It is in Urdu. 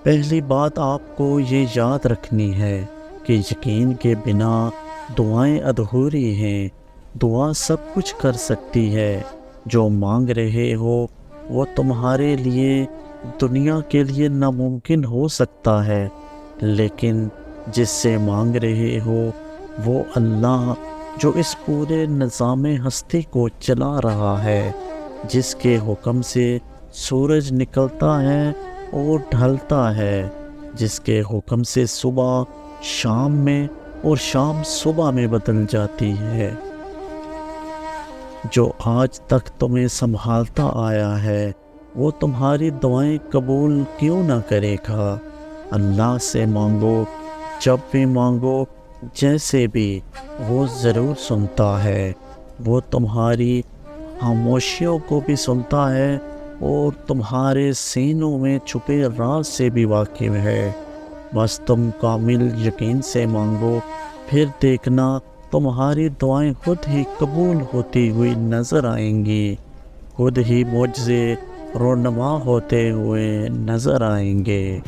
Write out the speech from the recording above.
پہلی بات آپ کو یہ یاد رکھنی ہے کہ یقین کے بنا دعائیں ادھوری ہیں۔ دعا سب کچھ کر سکتی ہے۔ جو مانگ رہے ہو وہ تمہارے لیے دنیا کے لیے ناممکن ہو سکتا ہے، لیکن جس سے مانگ رہے ہو وہ اللہ جو اس پورے نظام ہستی کو چلا رہا ہے، جس کے حکم سے سورج نکلتا ہے اور ڈھلتا ہے، جس کے حکم سے صبح شام میں اور شام صبح میں بدل جاتی ہے، جو آج تک تمہیں سنبھالتا آیا ہے، وہ تمہاری دعائیں قبول کیوں نہ کرے گا؟ اللہ سے مانگو، جب بھی مانگو، جیسے بھی، وہ ضرور سنتا ہے۔ وہ تمہاری خاموشیوں کو بھی سنتا ہے اور تمہارے سینوں میں چھپے راز سے بھی واقف ہے۔ بس تم کامل یقین سے مانگو، پھر دیکھنا تمہاری دعائیں خود ہی قبول ہوتی ہوئی نظر آئیں گی، خود ہی معجزے رونما ہوتے ہوئے نظر آئیں گے۔